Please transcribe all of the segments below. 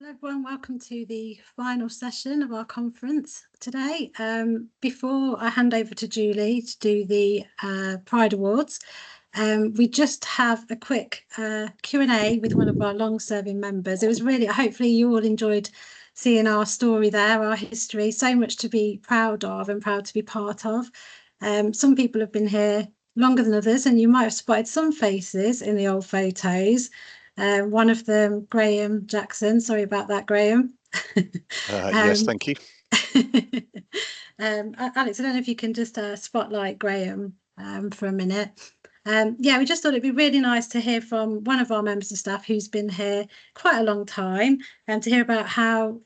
Hello everyone, welcome to the final session of our conference today. Before I hand over to Julie to do the Pride Awards, we just have a quick Q&A with one of our long-serving members. It was really, hopefully you all enjoyed seeing our story there, our history, so much to be proud of and proud to be part of. Some people have been here longer than others, and you might have spotted some faces in the old photos. One of them, Graham Jackson. Sorry about that, Graham. Yes, thank you. Alex, I don't know if you can just spotlight Graham for a minute. Yeah, we just thought it'd be really nice to hear from one of our members of staff who's been here quite a long time and to hear about how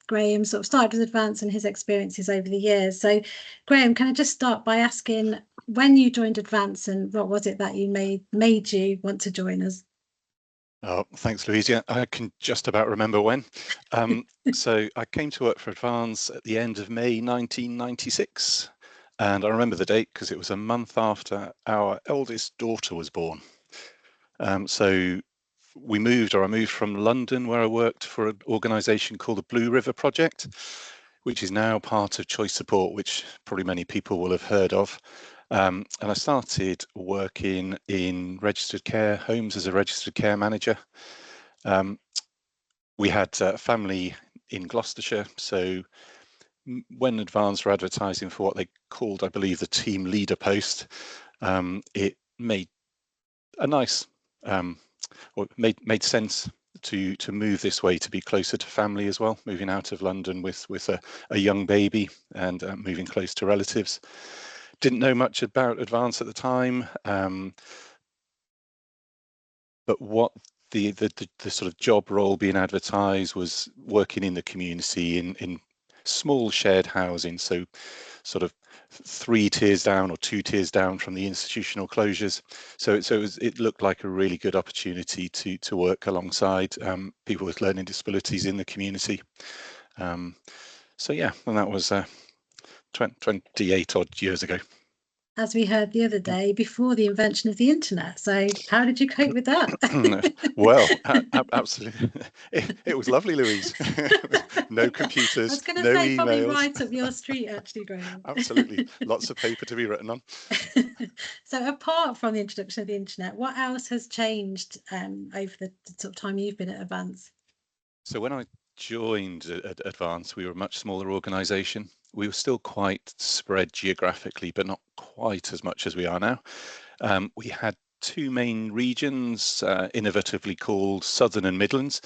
Graham sort of started with Advance and his experiences over the years. So, Graham, can I just start by asking when you joined Advance and what was it that you made you want to join us? Oh, thanks, Louise. Yeah, I can just about remember when. So I came to work for Advance at the end of May 1996. And I remember the date because it was a month after our eldest daughter was born. So I moved from London, where I worked for an organisation called the Blue River Project, which is now part of Choice Support, which probably many people will have heard of. And I started working in registered care homes as a registered care manager. We had a family in Gloucestershire, so when Advance were advertising for what they called, I believe, the team leader post, it made a nice, or made sense to move this way, to be closer to family as well, moving out of London with a young baby and moving close to relatives. Didn't know much about Advance at the time, but what the sort of job role being advertised was working in the community in small shared housing, so sort of 3 tiers down or 2 tiers down from the institutional closures. So it looked like a really good opportunity to work alongside people with learning disabilities in the community. So yeah, and that was 28 odd years ago. As we heard the other day, before the invention of the internet. So how did you cope with that? Well, absolutely. It was lovely, Louise. No I computers, was going to no say probably emails. right up your street, actually, Graham. Absolutely. Lots of paper to be written on. So apart from the introduction of the internet, what else has changed over the sort of time you've been at Advance? So when I joined Advance, we were a much smaller organisation. We were still quite spread geographically, but not quite as much as we are now. We had 2 main regions, innovatively called Southern and Midlands,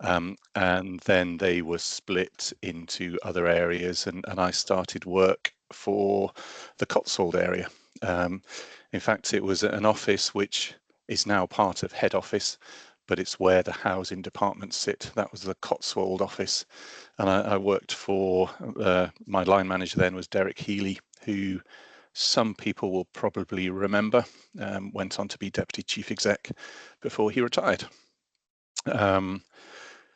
and then they were split into other areas, and I started work for the Cotswold area. In fact, it was an office which is now part of head office, but it's where the housing departments sit. That was the Cotswold office, and I worked for, my line manager then was Derek Healy, who some people will probably remember, went on to be deputy chief exec before he retired.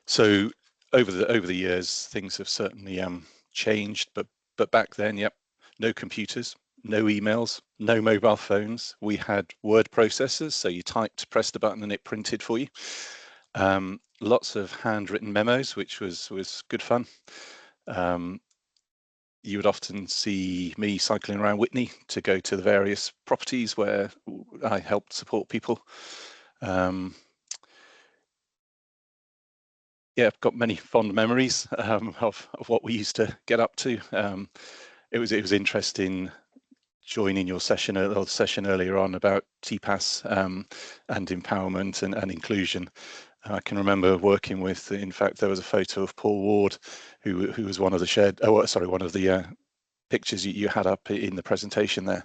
So over the years, things have certainly changed, but back then, yep, no computers, no emails, no mobile phones. We had word processors, so you typed, pressed a button, and it printed for you. Lots of handwritten memos, which was good fun. You would often see me cycling around Witney to go to the various properties where I helped support people. Yeah, I've got many fond memories of what we used to get up to. It was interesting joining your session or the session earlier on about TPAS and empowerment and inclusion. I can remember working with, in fact, there was a photo of Paul Ward, who was one of the one of the pictures you had up in the presentation there.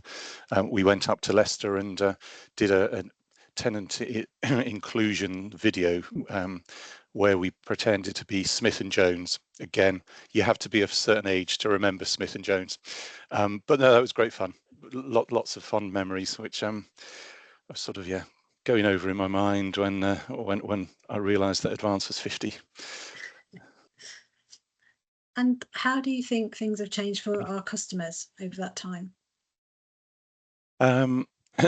We went up to Leicester and did a tenant inclusion video where we pretended to be Smith and Jones. Again, you have to be of a certain age to remember Smith and Jones. But no, that was great fun. Lots of fond memories, which I was sort of, yeah, going over in my mind when I realised that Advance was 50. And how do you think things have changed for our customers over that time?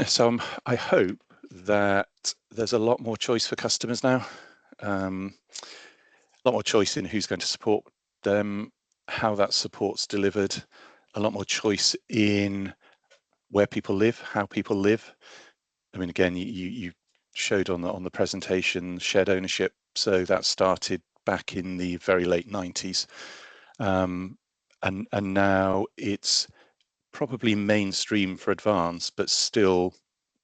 So I hope that there's a lot more choice for customers now. lot more choice in who's going to support them, how that support's delivered, a lot more choice in where people live, how people live. I mean, again, you showed on the presentation shared ownership, so that started back in the very late 90s, and now it's probably mainstream for Advance, but still,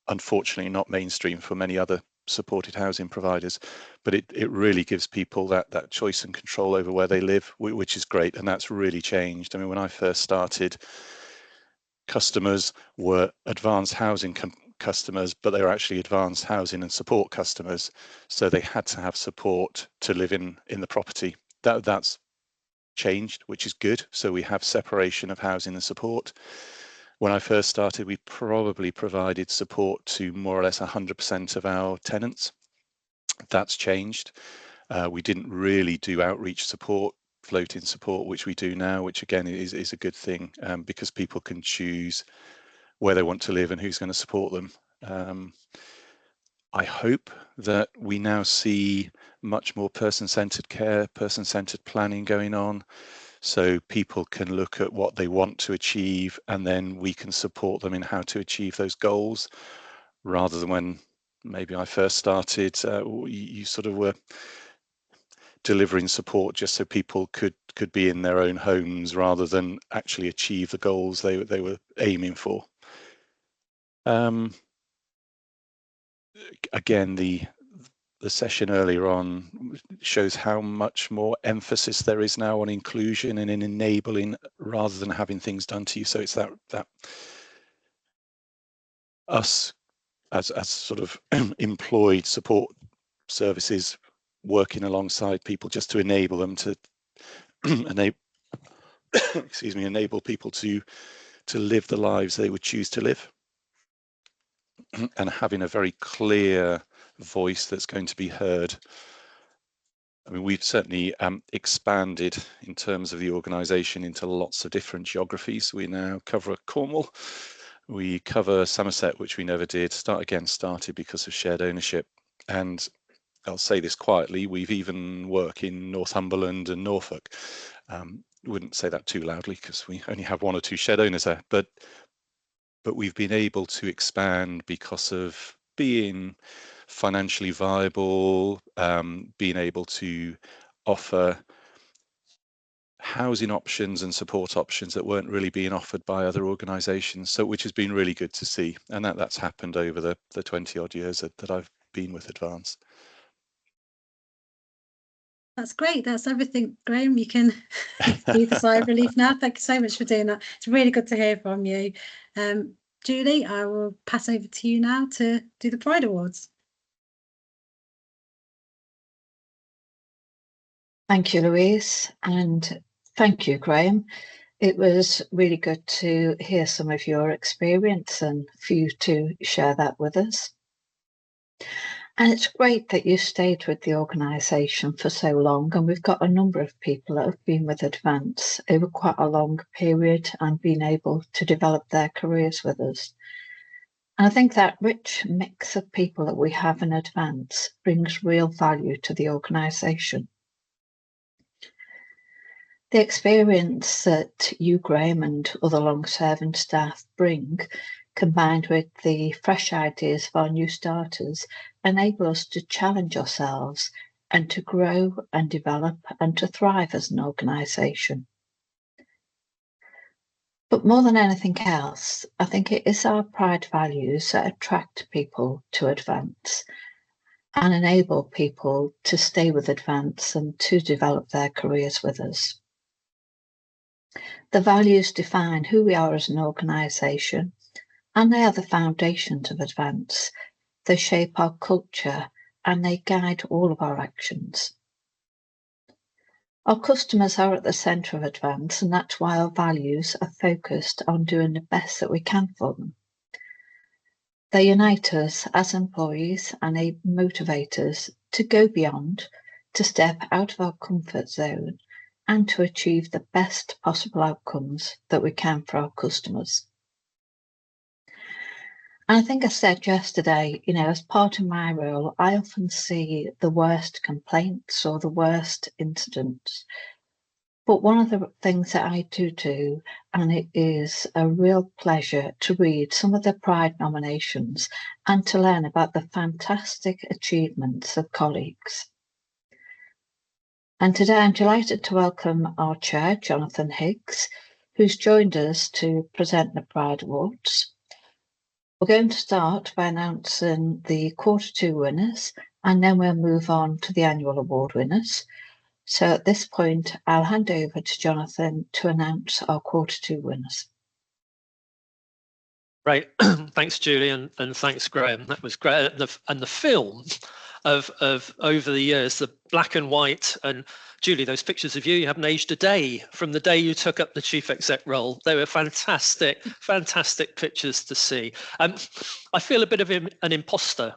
unfortunately, not mainstream for many other supported housing providers. But it really gives people that choice and control over where they live, which is great, and that's really changed. I mean, when I first started, customers were Advanced housing customers, but they were actually Advanced housing and support customers, so they had to have support to live in the property. That's changed, which is good. So we have separation of housing and support. When I first started, we probably provided support to more or less 100% of our tenants. That's changed. We didn't really do outreach support, floating support, which we do now, which again is a good thing, because people can choose where they want to live and who's going to support them. I hope that we now see much more person-centered care, person-centered planning going on, so people can look at what they want to achieve, and then we can support them in how to achieve those goals, rather than when maybe I first started, you sort of were delivering support just so people could be in their own homes rather than actually achieve the goals they were aiming for. Again, the session earlier on shows how much more emphasis there is now on inclusion and in enabling rather than having things done to you. So it's that us as sort of employed support services working alongside people just to enable them to enable people to live the lives they would choose to live, and having a very clear voice that's going to be heard. I mean, we've certainly expanded in terms of the organisation into lots of different geographies. We now cover Cornwall, we cover Somerset, which we never did. Started because of shared ownership. And I'll say this quietly, we've even worked in Northumberland and Norfolk. Wouldn't say that too loudly because we only have one or two shared owners there, but we've been able to expand because of being financially viable, being able to offer housing options and support options that weren't really being offered by other organisations. So, which has been really good to see, and that's happened over the 20 odd years that I've been with Advance. That's great. That's everything, Graham. You can breathe a sigh of relief now. Thank you so much for doing that. It's really good to hear from you. Julie, I will pass over to you now to do the Pride Awards. Thank you, Louise, and thank you, Graham. It was really good to hear some of your experience and for you to share that with us. And it's great that you stayed with the organisation for so long, and we've got a number of people that have been with Advance over quite a long period and been able to develop their careers with us. And I think that rich mix of people that we have in Advance brings real value to the organisation. The experience that you, Graham, and other long-serving staff bring, combined with the fresh ideas of our new starters, enable us to challenge ourselves and to grow and develop and to thrive as an organisation. But more than anything else, I think it is our pride values that attract people to Advance and enable people to stay with Advance and to develop their careers with us. The values define who we are as an organisation, and they are the foundations of Advance. They shape our culture and they guide all of our actions. Our customers are at the centre of Advance, and that's why our values are focused on doing the best that we can for them. They unite us as employees and they motivate us to go beyond, to step out of our comfort zone, and to achieve the best possible outcomes that we can for our customers. I think I said yesterday, you know, as part of my role, I often see the worst complaints or the worst incidents. But one of the things that I do, and it is a real pleasure to read some of the Pride nominations and to learn about the fantastic achievements of colleagues. And today I'm delighted to welcome our chair, Jonathan Higgs, who's joined us to present the Pride Awards. We're going to start by announcing the Q2 winners, and then we'll move on to the annual award winners. So at this point, I'll hand over to Jonathan to announce our Q2 winners. Right, thanks, Julie, and thanks, Graham. That was great. And the film of over the years, the black and white, and Julie, those pictures of you haven't aged a day from the day you took up the chief exec role. They were fantastic, fantastic pictures to see. I feel a bit of an imposter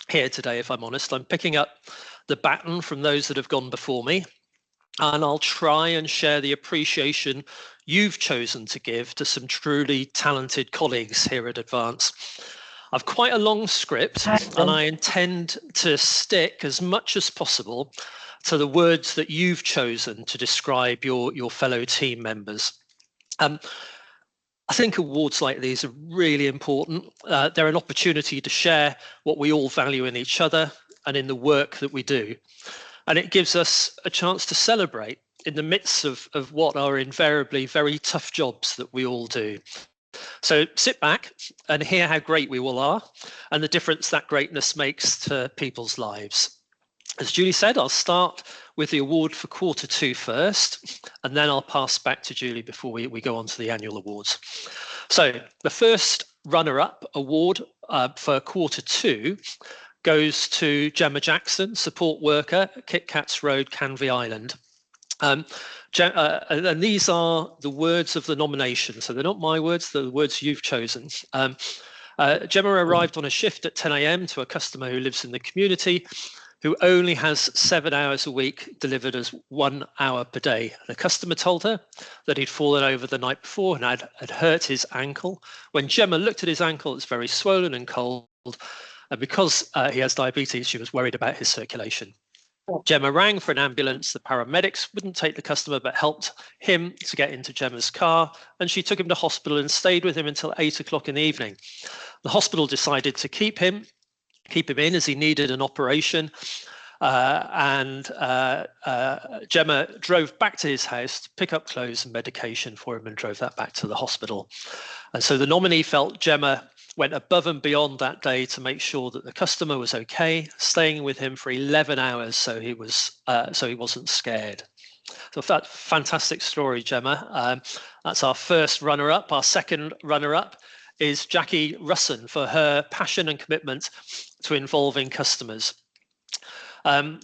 here today, if I'm honest. I'm picking up the baton from those that have gone before me, and I'll try and share the appreciation you've chosen to give to some truly talented colleagues here at Advance. I've quite a long script, and I intend to stick as much as possible to the words that you've chosen to describe your fellow team members. I think awards like these are really important. They're an opportunity to share what we all value in each other and in the work that we do. And it gives us a chance to celebrate in the midst of what are invariably very tough jobs that we all do. So sit back and hear how great we all are and the difference that greatness makes to people's lives. As Julie said, I'll start with the award for Q2 first, and then I'll pass back to Julie before we go on to the annual awards. So the first runner-up award for Q2 goes to Gemma Jackson, support worker at Kit Kats Road, Canvey Island. And these are the words of the nomination. So they're not my words, they're the words you've chosen. Gemma arrived on a shift at 10 a.m. to a customer who lives in the community, who only has 7 hours a week delivered as 1 hour per day. The customer told her that he'd fallen over the night before and had hurt his ankle. When Gemma looked at his ankle, it's very swollen and cold. And because he has diabetes, she was worried about his circulation. Gemma rang for an ambulance. The paramedics wouldn't take the customer, but helped him to get into Gemma's car. And she took him to hospital and stayed with him until 8 o'clock in the evening. The hospital decided to keep him in as he needed an operation. Gemma drove back to his house to pick up clothes and medication for him and drove that back to the hospital. And so the nominee felt Gemma went above and beyond that day to make sure that the customer was okay, staying with him for 11 hours so he wasn't scared. So that fantastic story, Gemma. That's our first runner-up. Our second runner-up is Jackie Russon for her passion and commitment to involving customers. The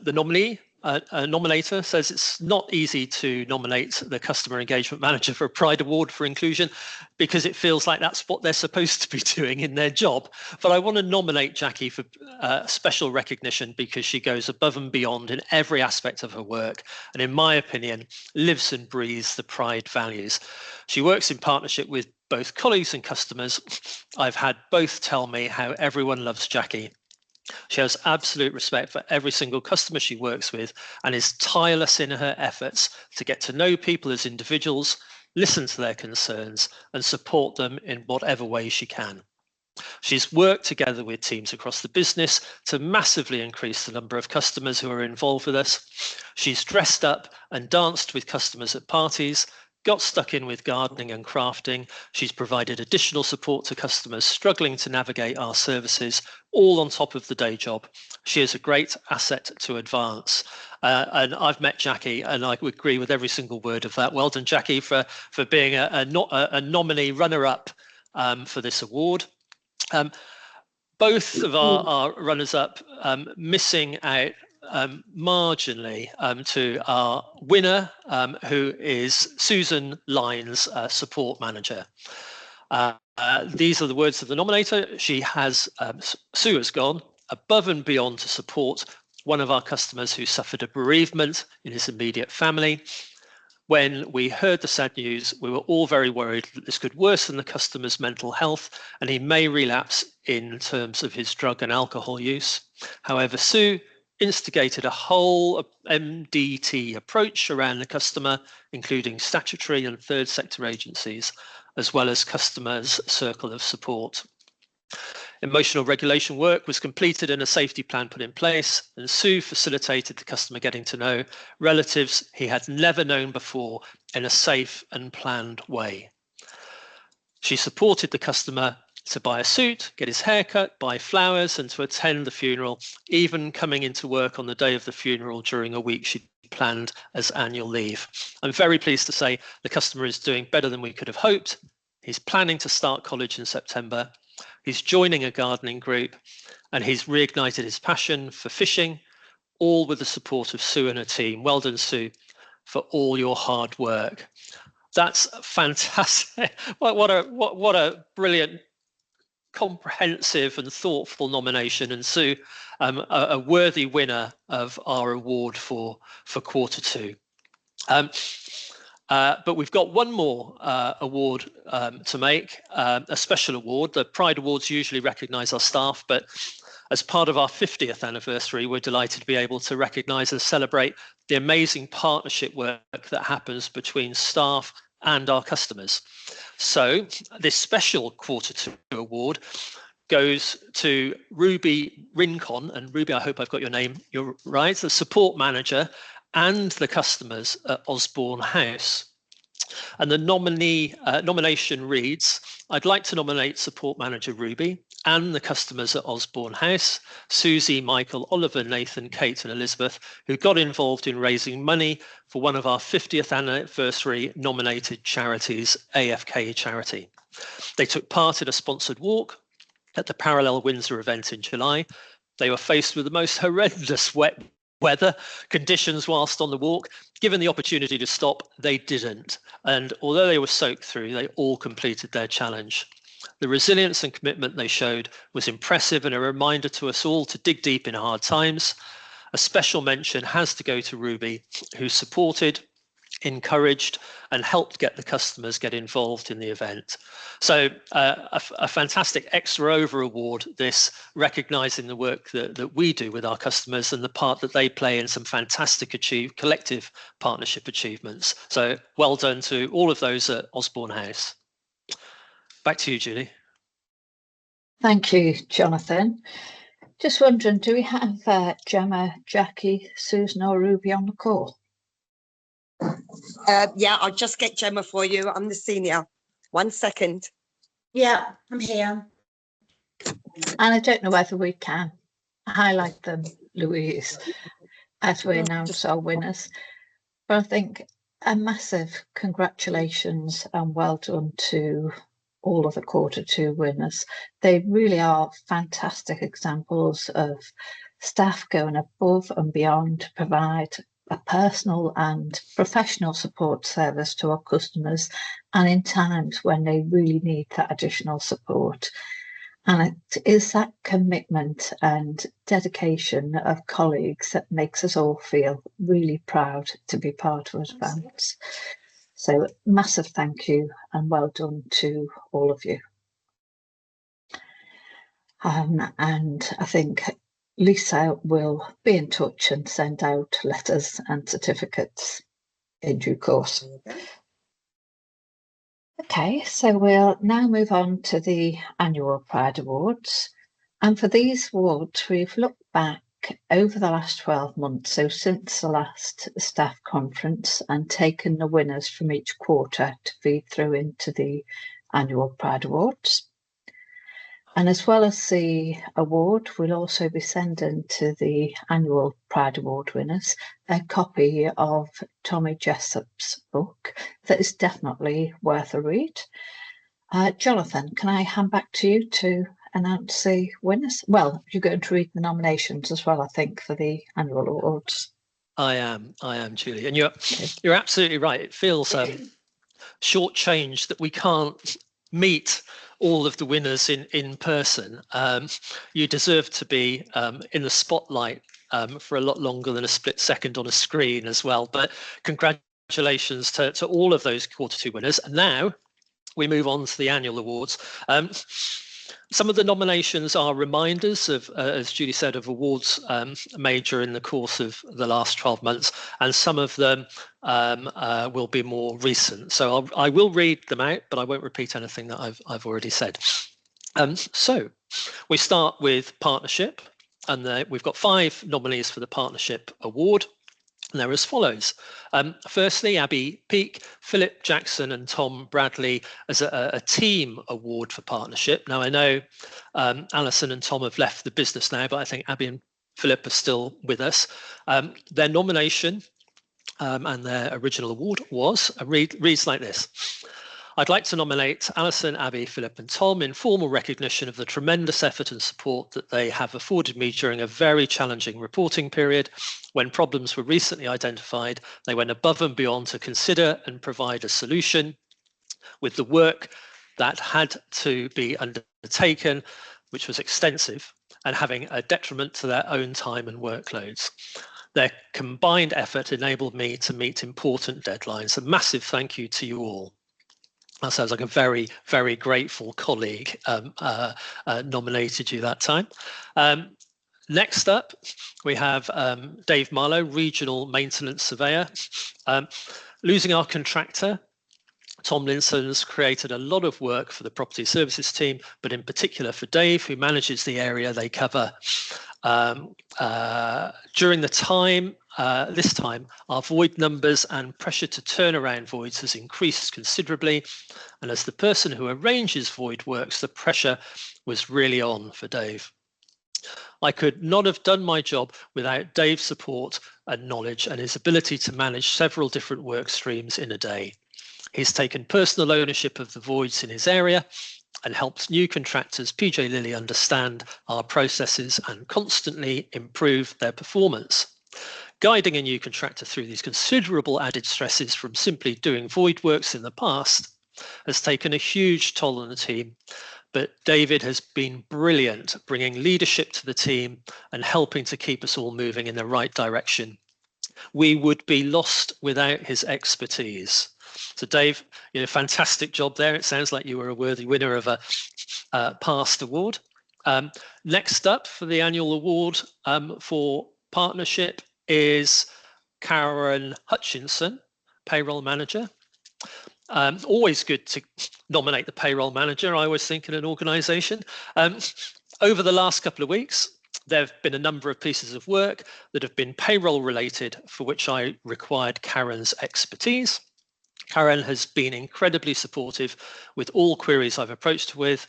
nominator says it's not easy to nominate the customer engagement manager for a Pride Award for inclusion because it feels like that's what they're supposed to be doing in their job. But I want to nominate Jackie for special recognition because she goes above and beyond in every aspect of her work, and in my opinion, lives and breathes the Pride values. She works in partnership with both colleagues and customers. I've had both tell me how everyone loves Jackie. She has absolute respect for every single customer she works with and is tireless in her efforts to get to know people as individuals, listen to their concerns, and support them in whatever way she can. She's worked together with teams across the business to massively increase the number of customers who are involved with us. She's dressed up and danced with customers at parties, got stuck in with gardening and crafting. She's provided additional support to customers struggling to navigate our services, all on top of the day job. She is a great asset to Advance. And I've met Jackie, and I would agree with every single word of that. Well done, Jackie, for being a nominee runner-up for this award. Both of our runners-up missing out marginally to our winner, who is Susan Lyons, support manager. These are the words of the nominator. She has, Sue has gone above and beyond to support one of our customers who suffered a bereavement in his immediate family. When we heard the sad news, we were all very worried that this could worsen the customer's mental health and he may relapse in terms of his drug and alcohol use. However, Sue instigated a whole MDT approach around the customer, including statutory and third sector agencies, as well as customers' circle of support. Emotional regulation work was completed and a safety plan put in place, and Sue facilitated the customer getting to know relatives he had never known before in a safe and planned way. She supported the customer to buy a suit, get his hair cut, buy flowers, and to attend the funeral, even coming into work on the day of the funeral during a week she planned as annual leave. I'm very pleased to say the customer is doing better than we could have hoped. He's planning to start college in September. He's joining a gardening group, and he's reignited his passion for fishing, all with the support of Sue and her team. Well done, Sue, for all your hard work. That's fantastic. What a brilliant, comprehensive and thoughtful nomination, and Sue, a worthy winner of our award for Q2. But we've got one more award to make, a special award. The Pride Awards usually recognise our staff, but as part of our 50th anniversary, we're delighted to be able to recognise and celebrate the amazing partnership work that happens between staff and our customers. So this special Q2 award goes to Ruby Rincon, and Ruby, I hope I've got your name, you're right, the support manager and the customers at Osborne House. And the nomination reads, I'd like to nominate support manager Ruby and the customers at Osborne House, Susie, Michael, Oliver, Nathan, Kate and Elizabeth, who got involved in raising money for one of our 50th anniversary nominated charities, AFK Charity. They took part in a sponsored walk at the Parallel Windsor event in July. They were faced with the most horrendous wet weather conditions whilst on the walk. Given the opportunity to stop, they didn't. And although they were soaked through, they all completed their challenge. The resilience and commitment they showed was impressive and a reminder to us all to dig deep in hard times. A special mention has to go to Ruby, who supported, encouraged and helped get the customers get involved in the event. So a fantastic extra over award, this, recognising the work that we do with our customers and the part that they play in some fantastic collective partnership achievements. So well done to all of those at Osborne House. Back to you, Julie. Thank you, Jonathan. Just wondering, do we have Gemma, Jackie, Susan or Ruby on the call? Yeah, I'll just get Gemma for you. I'm the senior. 1 second. Yeah, I'm here. And I don't know whether we can highlight them, Louise, as we announce our winners. But I think a massive congratulations and well done to all of the Q2 winners. They really are fantastic examples of staff going above and beyond to provide a personal and professional support service to our customers, and in times when they really need that additional support. And it is that commitment and dedication of colleagues that makes us all feel really proud to be part of Advance. So massive thank you and well done to all of you. And I think Lisa will be in touch and send out letters and certificates in due course. Okay, so we'll now move on to the annual Pride Awards. And for these awards, we've looked back over the last 12 months, so since the last staff conference, and taken the winners from each quarter to feed through into the annual Pride Awards. And as well as the award, we'll also be sending to the annual Pride Award winners a copy of Tommy Jessup's book that is definitely worth a read. Jonathan, can I hand back to you to announce the winners? Well, you're going to read the nominations as well, I think, for the annual awards. I am, Julie, and you're absolutely right. It feels shortchanged that we can't meet all of the winners in person. You deserve to be in the spotlight for a lot longer than a split second on a screen as well. But congratulations congratulations to all of those Q2 winners. And now we move on to the annual awards. Some of the nominations are reminders of, as Julie said, of awards made during the course of the last 12 months, and some of them will be more recent. So I will read them out, but I won't repeat anything that I've already said. So we start with partnership, and we've got 5 nominees for the partnership award. And they're as follows. Firstly, Abby Peake, Philip Jackson and Tom Bradley as a team award for partnership. Now, I know Alison and Tom have left the business now, but I think Abby and Philip are still with us. Their nomination and their original award reads like this. I'd like to nominate Alison, Abby, Philip and Tom in formal recognition of the tremendous effort and support that they have afforded me during a very challenging reporting period. When problems were recently identified, they went above and beyond to consider and provide a solution. With the work that had to be undertaken, which was extensive, and having a detriment to their own time and workloads. Their combined effort enabled me to meet important deadlines. A massive thank you to you all. That sounds like a very, very grateful colleague nominated you that time. Next up, we have Dave Marlowe, Regional Maintenance Surveyor. Losing our contractor, Tom Linson's created a lot of work for the property services team, but in particular for Dave, who manages the area they cover. During the time, this time, our void numbers and pressure to turn around voids has increased considerably. And as the person who arranges void works, the pressure was really on for Dave. I could not have done my job without Dave's support and knowledge and his ability to manage several different work streams in a day. He's taken personal ownership of the voids in his area and helped new contractors, PJ Lilly, understand our processes and constantly improve their performance. Guiding a new contractor through these considerable added stresses from simply doing void works in the past has taken a huge toll on the team, but David has been brilliant, bringing leadership to the team and helping to keep us all moving in the right direction. We would be lost without his expertise. So Dave, fantastic job there. It sounds like you were a worthy winner of a past award. Next up for the annual award for partnership is Karen Hutchinson, payroll manager. Always good to nominate the payroll manager, I always think, in an organisation. Over the last couple of weeks, there have been a number of pieces of work that have been payroll related for which I required Karen's expertise. Karen has been incredibly supportive with all queries I've approached her with.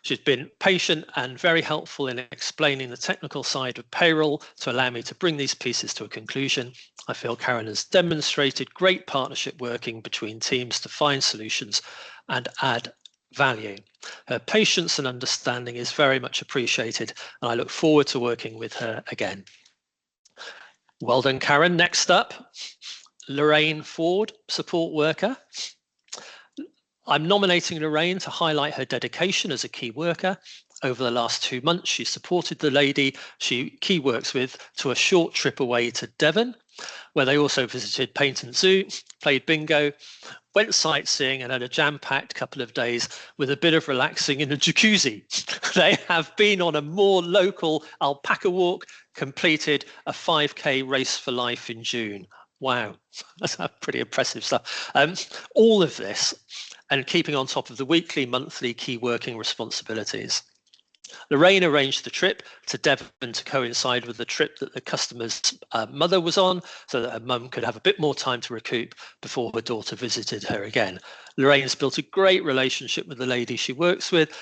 She's been patient and very helpful in explaining the technical side of payroll to allow me to bring these pieces to a conclusion. I feel Karen has demonstrated great partnership working between teams to find solutions and add value. Her patience and understanding is very much appreciated, and I look forward to working with her again. Well done, Karen. Next up, Lorraine Ford, support worker. I'm nominating Lorraine to highlight her dedication as a key worker. Over the last 2 months, she supported the lady she key works with to a short trip away to Devon, where they also visited Paynton Zoo, played bingo, went sightseeing and had a jam-packed couple of days with a bit of relaxing in a jacuzzi. They have been on a more local alpaca walk, completed a 5K race for life in June. Wow, that's pretty impressive stuff. All of this and keeping on top of the weekly, monthly key working responsibilities. Lorraine arranged the trip to Devon to coincide with the trip that the customer's mother was on, so that her mum could have a bit more time to recoup before her daughter visited her again. Lorraine's built a great relationship with the lady she works with,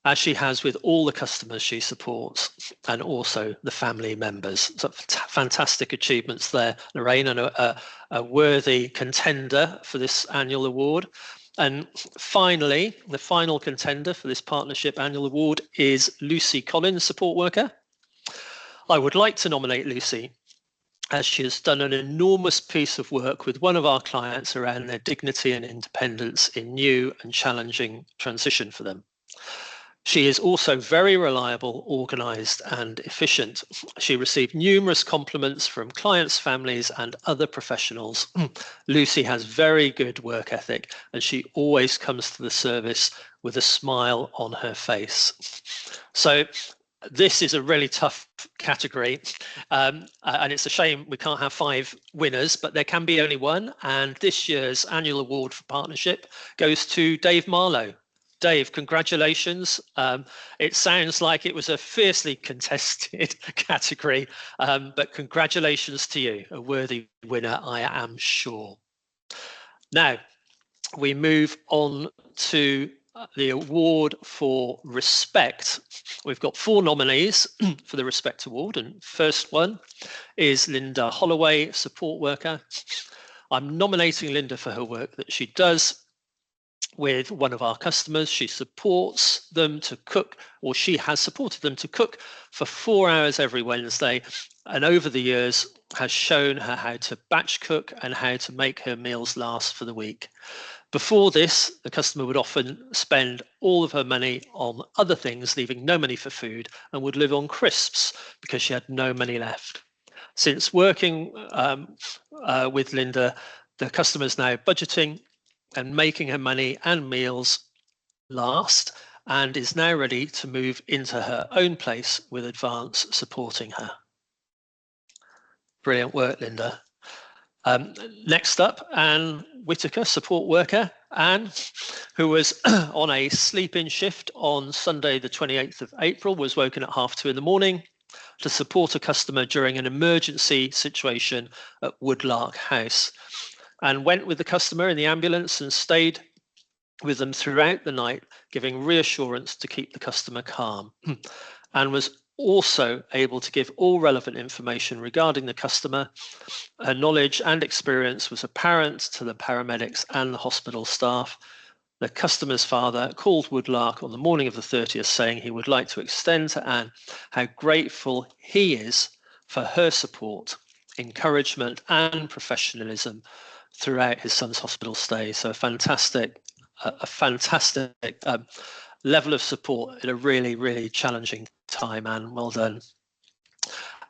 as she has with all the customers she supports and also the family members. So fantastic achievements there, Lorraine, and a worthy contender for this annual award. And finally, the final contender for this partnership annual award is Lucy Collins, support worker. I would like to nominate Lucy, as she has done an enormous piece of work with one of our clients around their dignity and independence in new and challenging transition for them. She is also very reliable, organised and efficient. She received numerous compliments from clients, families and other professionals. Lucy has very good work ethic and she always comes to the service with a smile on her face. So this is a really tough category and it's a shame we can't have 5 winners, but there can be only one. And this year's annual award for partnership goes to Dave Marlowe. Dave, congratulations. It sounds like it was a fiercely contested category, but congratulations to you, a worthy winner, I am sure. Now, we move on to the award for Respect. We've got 4 nominees for the Respect Award, and first one is Linda Holloway, support worker. I'm nominating Linda for her work that she does with one of our customers. She supports them to cook, or she has supported them to cook for 4 hours every Wednesday, and over the years has shown her how to batch cook and how to make her meals last for the week. Before this, the customer would often spend all of her money on other things, leaving no money for food, and would live on crisps because she had no money left. Since working with Linda, the customer is now budgeting and making her money and meals last, and is now ready to move into her own place with Advance supporting her. Brilliant work, Linda. Next up, Anne Whitaker, support worker. Anne, who was on a sleep-in shift on Sunday the 28th of April, was woken at 2:30 in the morning to support a customer during an emergency situation at Woodlark House, and went with the customer in the ambulance and stayed with them throughout the night, giving reassurance to keep the customer calm, and was also able to give all relevant information regarding the customer. Her knowledge and experience was apparent to the paramedics and the hospital staff. The customer's father called Woodlark on the morning of the 30th, saying he would like to extend to Anne how grateful he is for her support, encouragement and professionalism throughout his son's hospital stay. So a fantastic level of support at a really, really challenging time, Anne. Well done.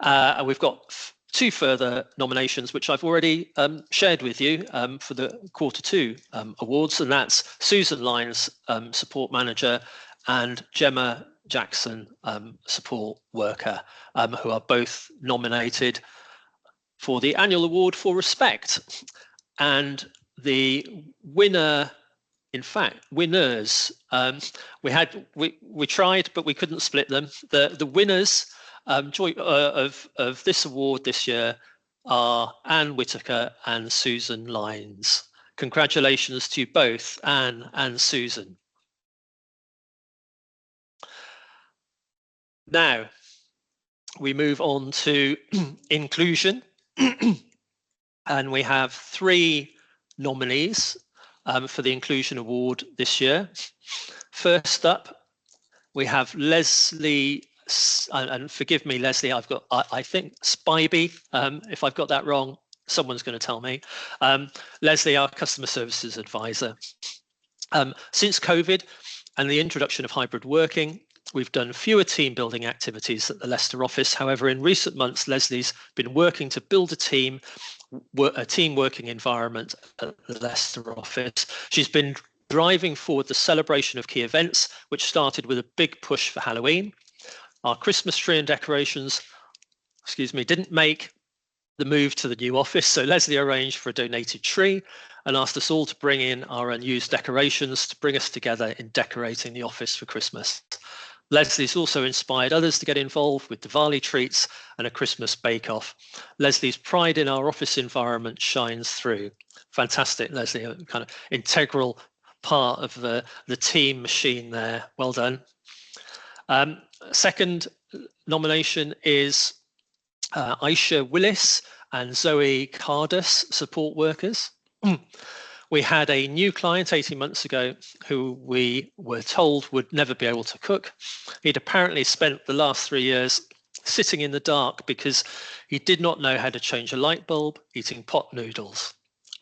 And we've got 2 further nominations, which I've already shared with you for the Q2 awards, and that's Susan Lyons, support manager, and Gemma Jackson, support worker, who are both nominated for the annual award for Respect. And the winner, in fact, winners, we tried, but we couldn't split them. The winners of this award this year are Anne Whitaker and Susan Lyons. Congratulations to you both, Anne and Susan. Now, we move on to inclusion. And we have 3 nominees for the Inclusion Award this year. First up, we have Leslie, and forgive me, Leslie, I think Spivey. If I've got that wrong, someone's going to tell me. Leslie, our customer services advisor. Since COVID and the introduction of hybrid working, we've done fewer team building activities at the Leicester office. However, in recent months, Leslie's been working to build a team working environment at the Leicester office. She's been driving forward the celebration of key events, which started with a big push for Halloween. Our Christmas tree and decorations, didn't make the move to the new office, so Leslie arranged for a donated tree and asked us all to bring in our unused decorations to bring us together in decorating the office for Christmas. Leslie's also inspired others to get involved with Diwali treats and a Christmas bake-off. Leslie's pride in our office environment shines through. Fantastic, Leslie, a kind of integral part of the team machine there. Well done. Second nomination is Aisha Willis and Zoe Cardus, support workers. We had a new client 18 months ago who we were told would never be able to cook. He'd apparently spent the last 3 years sitting in the dark because he did not know how to change a light bulb, eating pot noodles.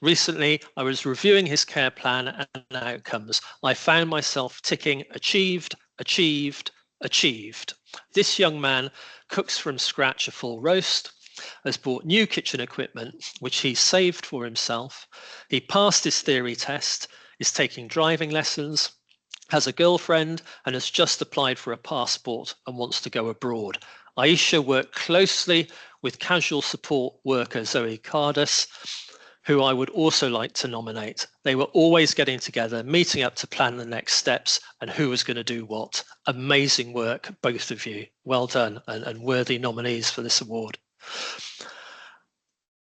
Recently, I was reviewing his care plan and outcomes. I found myself ticking achieved, achieved. This young man cooks from scratch a full roast, has bought new kitchen equipment, which he saved for himself. He passed his theory test, is taking driving lessons, has a girlfriend, and has just applied for a passport and wants to go abroad. Aisha worked closely with casual support worker Zoe Cardus, who I would also like to nominate. They were always getting together, meeting up to plan the next steps and who was going to do what. Amazing work, both of you. Well done, and worthy nominees for this award.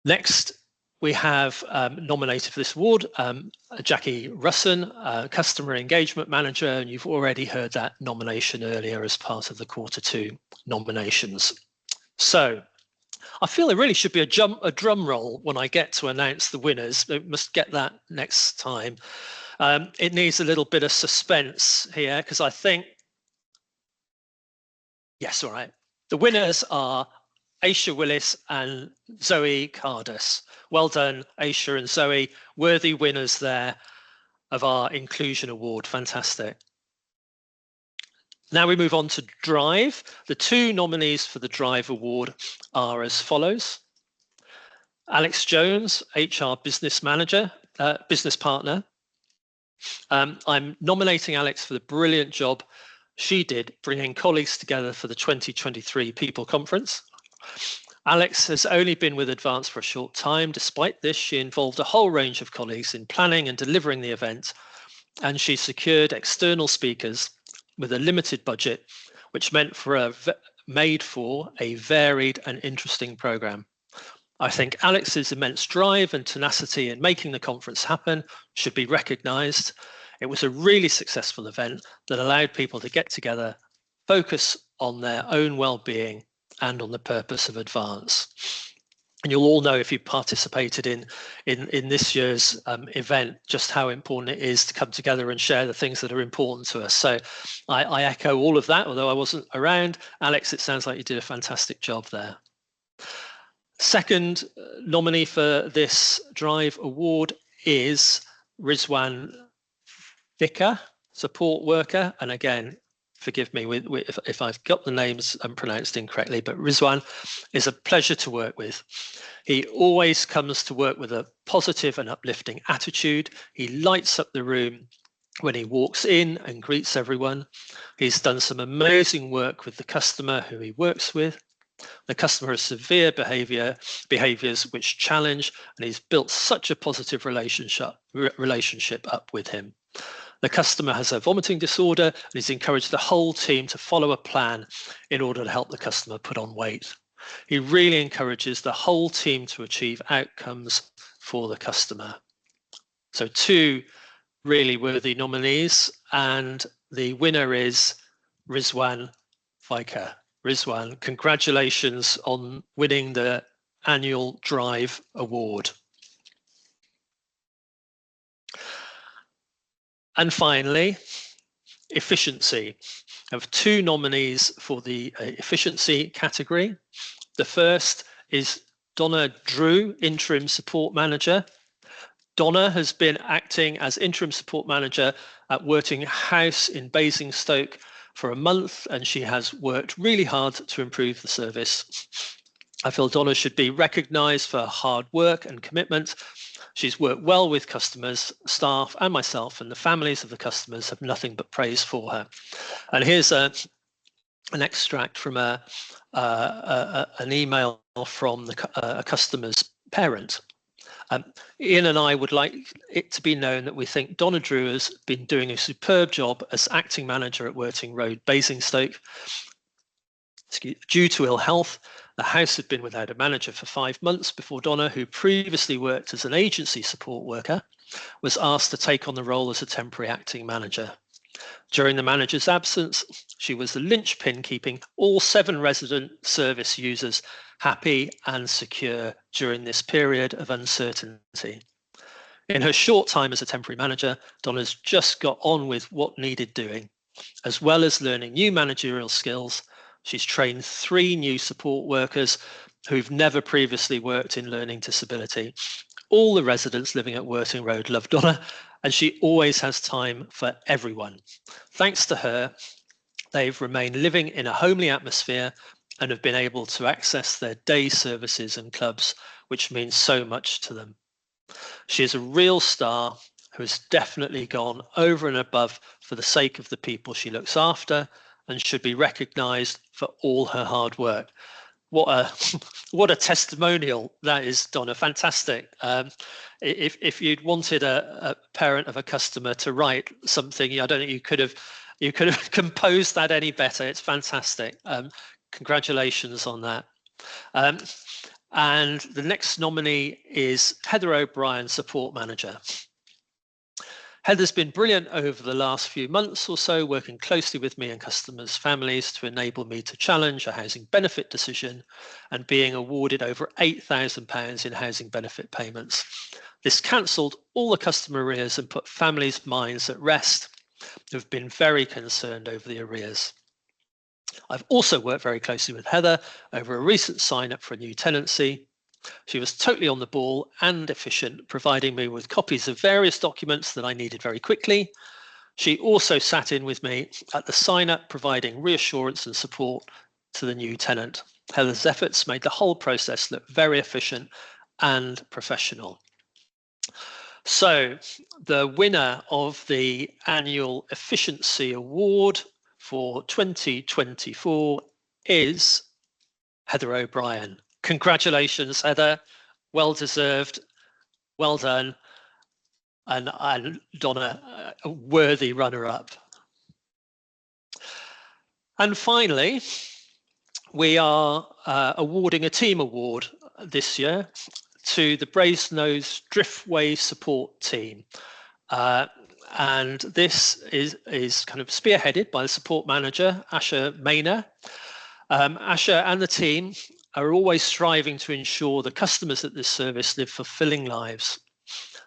Next, we have nominated for this award Jackie Russon, Customer Engagement Manager, and you've already heard that nomination earlier as part of the Q2 nominations. So I feel there really should be a drum roll when I get to announce the winners. We must get that next time. It needs a little bit of suspense here because I think, yes, all right. The winners are Aisha Willis and Zoe Cardus. Well done, Aisha and Zoe, worthy winners there of our Inclusion Award. Fantastic. Now we move on to Drive. The two nominees for the Drive Award are as follows. Alex Jones, HR Business Manager, Business Partner. I'm nominating Alex for the brilliant job she did bringing colleagues together for the 2023 People Conference. Alex has only been with Advance for a short time. Despite this, she involved a whole range of colleagues in planning and delivering the event, and she secured external speakers with a limited budget, which made for a varied and interesting program. I think Alex's immense drive and tenacity in making the conference happen should be recognised. It was a really successful event that allowed people to get together, focus on their own well-being and on the purpose of Advance. And you'll all know if you participated in this year's event just how important it is to come together and share the things that are important to us. So I echo all of that, although I wasn't around. Alex, it sounds like you did a fantastic job there. Second nominee for this Drive Award is Rizwan Vicar, support worker. And again, forgive me if I've got the names pronounced incorrectly, but Rizwan is a pleasure to work with. He always comes to work with a positive and uplifting attitude. He lights up the room when he walks in and greets everyone. He's done some amazing work with the customer who he works with. The customer has severe behaviors which challenge, and he's built such a positive relationship up with him. The customer has a vomiting disorder and he's encouraged the whole team to follow a plan in order to help the customer put on weight. He really encourages the whole team to achieve outcomes for the customer. So two really worthy nominees, and the winner is Rizwan Vicar. Rizwan, congratulations on winning the annual Drive Award. And finally, efficiency. I have two nominees for the efficiency category. The first is Donna Drew, Interim Support Manager. Donna has been acting as Interim Support Manager at Worting House in Basingstoke for a month, and she has worked really hard to improve the service. I feel Donna should be recognised for hard work and commitment. She's worked well with customers, staff, and myself, and the families of the customers have nothing but praise for her. And here's an extract from an email from a customer's parent. Ian and I would like it to be known that we think Donna Drew has been doing a superb job as acting manager at Worting Road, Basingstoke. Due to ill health, the house had been without a manager for 5 months before Donna, who previously worked as an agency support worker, was asked to take on the role as a temporary acting manager. During the manager's absence, she was the linchpin keeping all 7 resident service users happy and secure during this period of uncertainty. In her short time as a temporary manager, Donna's just got on with what needed doing. As well as learning new managerial skills, she's trained 3 new support workers who've never previously worked in learning disability. All the residents living at Worting Road love Donna, and she always has time for everyone. Thanks to her, They've remained living in a homely atmosphere and have been able to access their day services and clubs, which means so much to them. She is a real star who has definitely gone over and above for the sake of the people she looks after and should be recognised for all her hard work. What a testimonial that is, Donna. Fantastic. If you'd wanted a parent of a customer to write something, I don't think you could have composed that any better. It's fantastic. Congratulations on that. And the next nominee is Heather O'Brien, Support Manager. Heather's been brilliant over the last few months or so, working closely with me and customers' families to enable me to challenge a housing benefit decision and being awarded over £8,000 in housing benefit payments. This cancelled all the customer arrears and put families' minds at rest who have been very concerned over the arrears. I've also worked very closely with Heather over a recent sign up for a new tenancy. She was totally on the ball and efficient, providing me with copies of various documents that I needed very quickly. She also sat in with me at the sign up, providing reassurance and support to the new tenant. Heather's efforts made the whole process look very efficient and professional. So the winner of the annual efficiency award for 2024 is Heather O'Brien. Congratulations, Heather. Well deserved. Well done. And Donna, a worthy runner-up. And finally, we are awarding a team award this year to the Brasenose Driftway support team. And this is kind of spearheaded by the support manager, Asha Maina. Asha and the team are always striving to ensure the customers at this service live fulfilling lives.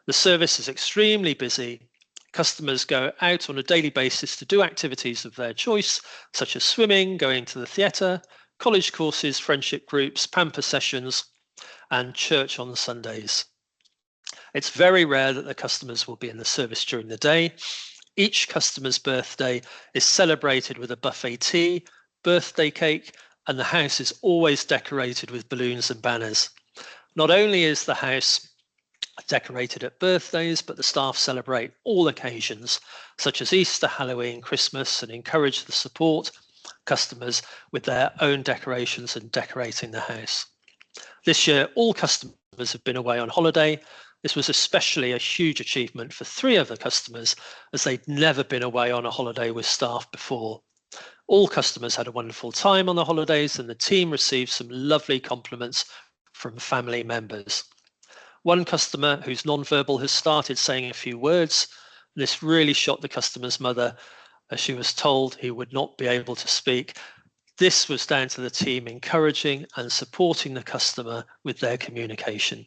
The service is extremely busy. Customers go out on a daily basis to do activities of their choice, such as swimming, going to the theatre, college courses, friendship groups, pamper sessions, and church on Sundays. It's very rare that the customers will be in the service during the day. Each customer's birthday is celebrated with a buffet tea, birthday cake, and the house is always decorated with balloons and banners. Not only is the house decorated at birthdays, but the staff celebrate all occasions, such as Easter, Halloween, Christmas, and encourage the support customers with their own decorations and decorating the house. This year, all customers have been away on holiday. This was especially a huge achievement for 3 of the customers, as they'd never been away on a holiday with staff before. All customers had a wonderful time on the holidays, and the team received some lovely compliments from family members. One customer who's non-verbal has started saying a few words. This really shocked the customer's mother, as she was told he would not be able to speak. This was down to the team encouraging and supporting the customer with their communication.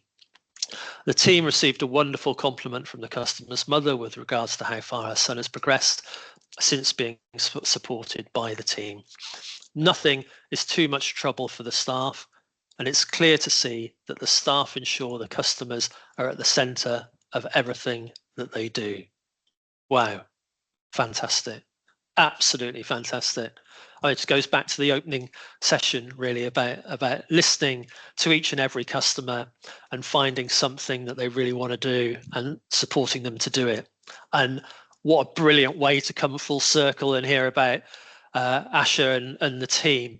The team received a wonderful compliment from the customer's mother with regards to how far her son has progressed since being supported by the team. Nothing is too much trouble for the staff, and it's clear to see that the staff ensure the customers are at the centre of everything that they do. Wow, fantastic. Absolutely fantastic. It just goes back to the opening session, really, about listening to each and every customer and finding something that they really want to do and supporting them to do it. And what a brilliant way to come full circle and hear about Asha and the team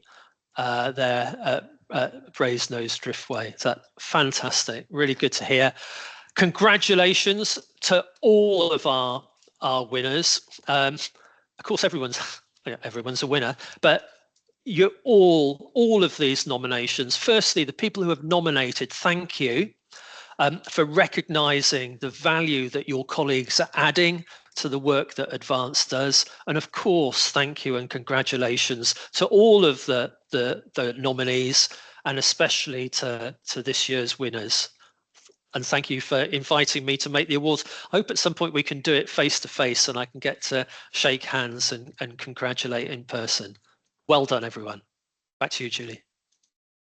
there at Brasenose Driftway. So fantastic, really good to hear. Congratulations to all of our winners. Of course, everyone's a winner, but you're all of these nominations. Firstly, the people who have nominated, thank you for recognising the value that your colleagues are adding to the work that Advance does. And of course, thank you and congratulations to all of the nominees, and especially to this year's winners. And thank you for inviting me to make the awards. I hope at some point we can do it face to face and I can get to shake hands and congratulate in person. Well done, everyone. Back to you, Julie.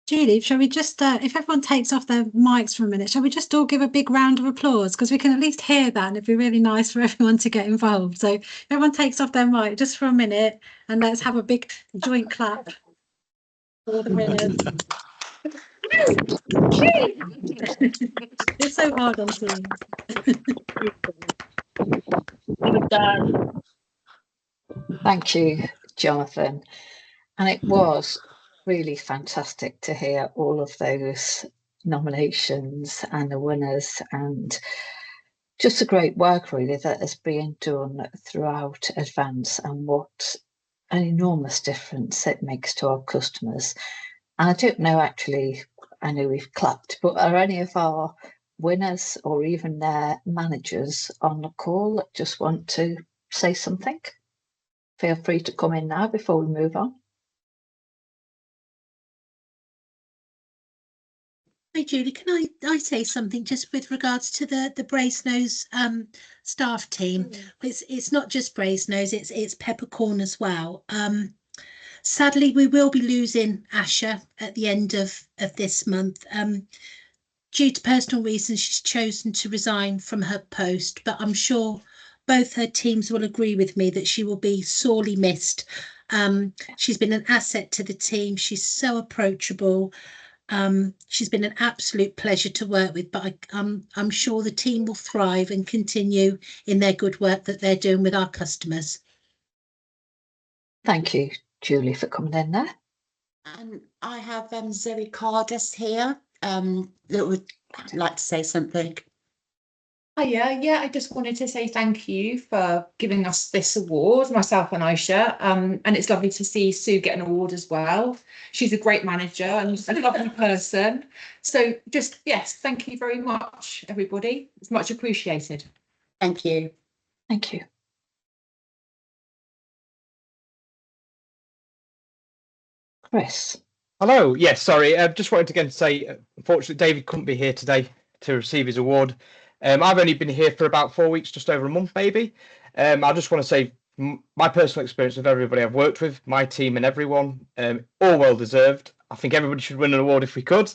Julie, shall we just, if everyone takes off their mics for a minute, shall we just all give a big round of applause? Because we can at least hear that, and it'd be really nice for everyone to get involved. So if everyone takes off their mic just for a minute, and let's have a big joint clap for the winners. It's so hard on Teams. Thank you, Jonathan. And it was really fantastic to hear all of those nominations and the winners, and just the great work really that has been done throughout Advance, and what an enormous difference it makes to our customers. And I don't know, actually, I know we've clapped, but are any of our winners or even their managers on the call that just want to say something? Feel free to come in now before we move on. Hi Julie, can I say something just with regards to the Brasenose staff team? It's not just Brasenose, it's Peppercorn as well. Sadly, we will be losing Asha at the end of this month. Due to personal reasons, she's chosen to resign from her post, but I'm sure both her teams will agree with me that she will be sorely missed. She's been an asset to the team. She's so approachable. She's been an absolute pleasure to work with, but I'm sure the team will thrive and continue in their good work that they're doing with our customers. Thank you, Julie, for coming in there. And I have Zoe Cardus here that would like to say something. Yeah, I just wanted to say thank you for giving us this award, myself and Aisha. And it's lovely to see Sue get an award as well. She's a great manager and a lovely person. So just, yes, thank you very much, everybody. It's much appreciated. Thank you. Thank you. Chris. Hello. Yes, sorry. Just wanted to again say, unfortunately, David couldn't be here today to receive his award. I've only been here for about 4 weeks, just over a month, maybe. I just want to say my personal experience with everybody I've worked with, my team and everyone, all well deserved. I think everybody should win an award if we could.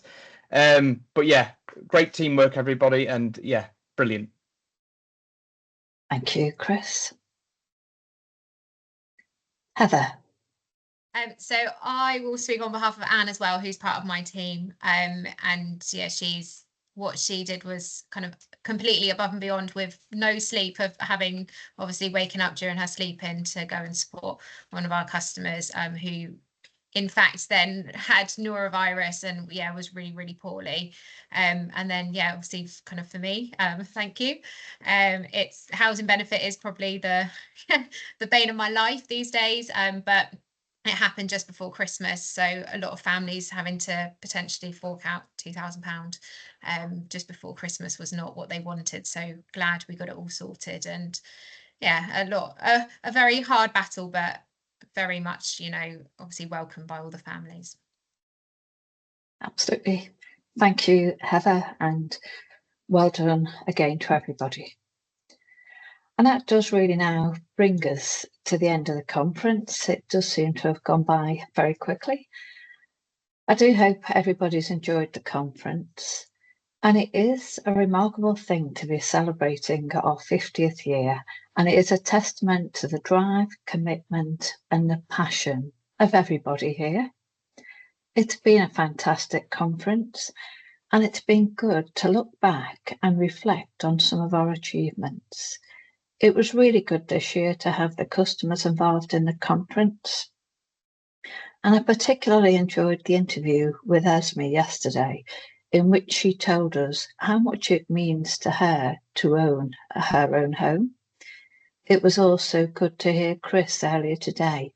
But yeah, great teamwork, everybody. And yeah, brilliant. Thank you, Chris. Heather. So I will speak on behalf of Anne as well, who's part of my team. And yeah, what she did was kind of completely above and beyond, with no sleep, of having obviously waking up during her sleep-in to go and support one of our customers who in fact then had norovirus and yeah, was really, really poorly. And then yeah, obviously kind of for me, thank you. It's housing benefit is probably the the bane of my life these days, but it happened just before Christmas, so a lot of families having to potentially fork out £2,000 just before Christmas was not what they wanted. So glad we got it all sorted, and yeah, a very hard battle, but very much, you know, obviously welcomed by all the families. Absolutely. Thank you, Heather, and well done again to everybody. And that does really now bring us to the end of the conference. It does seem to have gone by very quickly. I do hope everybody's enjoyed the conference, and it is a remarkable thing to be celebrating our 50th year, and it is a testament to the drive, commitment and the passion of everybody here. It's been a fantastic conference, and it's been good to look back and reflect on some of our achievements. It was really good this year to have the customers involved in the conference. And I particularly enjoyed the interview with Esme yesterday, in which she told us how much it means to her to own her own home. It was also good to hear Chris earlier today,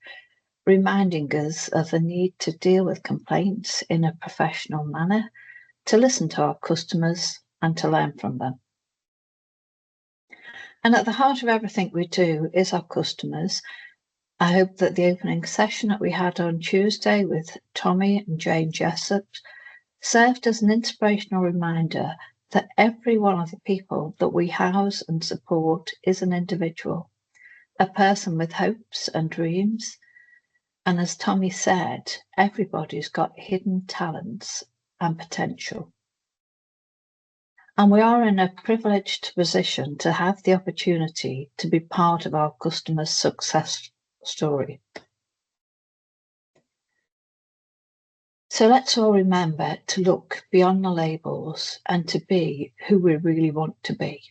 reminding us of the need to deal with complaints in a professional manner, to listen to our customers and to learn from them. And at the heart of everything we do is our customers. I hope that the opening session that we had on Tuesday with Tommy and Jane Jessup served as an inspirational reminder that every one of the people that we house and support is an individual, a person with hopes and dreams, And as Tommy said, everybody's got hidden talents and potential. And we are in a privileged position to have the opportunity to be part of our customers' success story. So let's all remember to look beyond the labels and to be who we really want to be.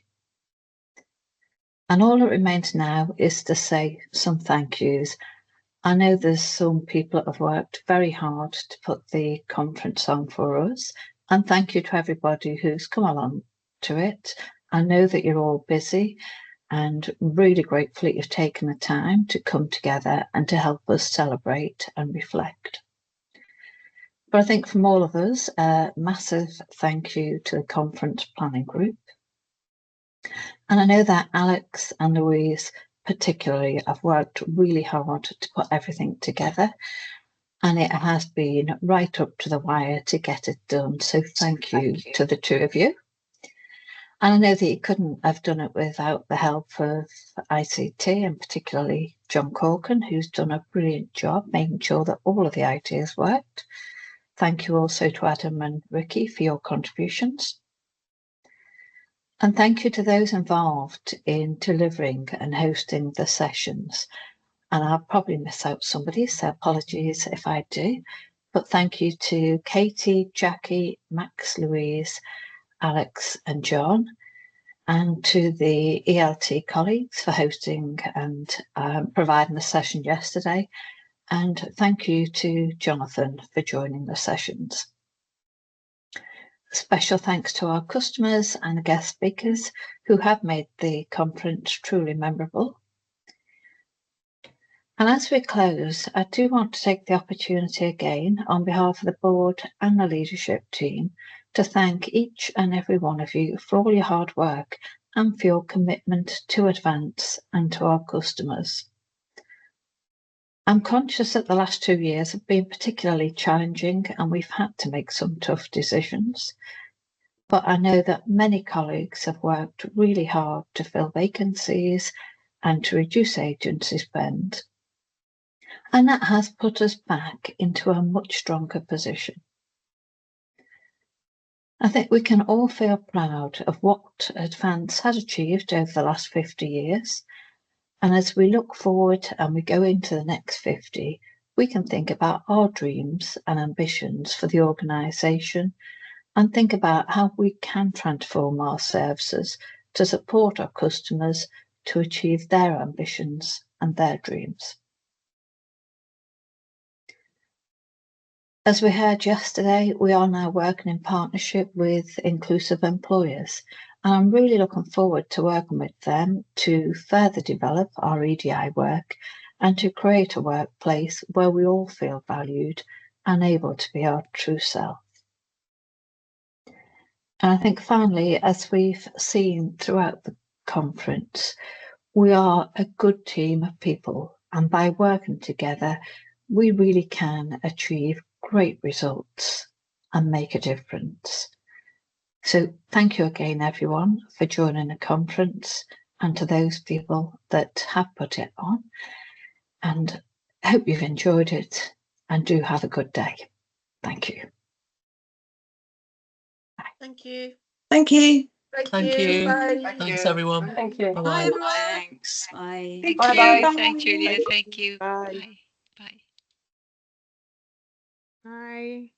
And all that remains now is to say some thank yous. I know there's some people that have worked very hard to put the conference on for us. And thank you to everybody who's come along to it. I know that you're all busy and really grateful that you've taken the time to come together and to help us celebrate and reflect. But I think from all of us, a massive thank you to the conference planning group. And I know that Alex and Louise particularly have worked really hard to put everything together. And it has been right up to the wire to get it done. So thank you to the two of you. And I know that you couldn't have done it without the help of ICT and particularly John Corkin, who's done a brilliant job making sure that all of the IT has worked. Thank you also to Adam and Ricky for your contributions. And thank you to those involved in delivering and hosting the sessions. And I'll probably miss out somebody, so apologies if I do. But thank you to Katie, Jackie, Max, Louise, Alex and John, and to the ELT colleagues for hosting and providing the session yesterday. And thank you to Jonathan for joining the sessions. Special thanks to our customers and guest speakers who have made the conference truly memorable. And as we close, I do want to take the opportunity again on behalf of the board and the leadership team to thank each and every one of you for all your hard work and for your commitment to Advance and to our customers. I'm conscious that the last 2 years have been particularly challenging and we've had to make some tough decisions. But I know that many colleagues have worked really hard to fill vacancies and to reduce agency spend. And that has put us back into a much stronger position. I think we can all feel proud of what Advance has achieved over the last 50 years. And as we look forward and we go into the next 50, we can think about our dreams and ambitions for the organisation and think about how we can transform our services to support our customers to achieve their ambitions and their dreams. As we heard yesterday, we are now working in partnership with Inclusive Employers, and I'm really looking forward to working with them to further develop our EDI work and to create a workplace where we all feel valued and able to be our true self. And I think finally, as we've seen throughout the conference, we are a good team of people, and by working together, we really can achieve great results and make a difference. So thank you again, everyone, for joining the conference, and to those people that have put it on. And I hope you've enjoyed it and do have a good day. Thank you. Thank you. Thank you. Thank you. Bye. Thanks, everyone. Thank you. Bye-bye. Thanks. Bye. Thank Bye you. bye. Thank you, Julia. Thank you. Bye. Bye. Bye. Bye.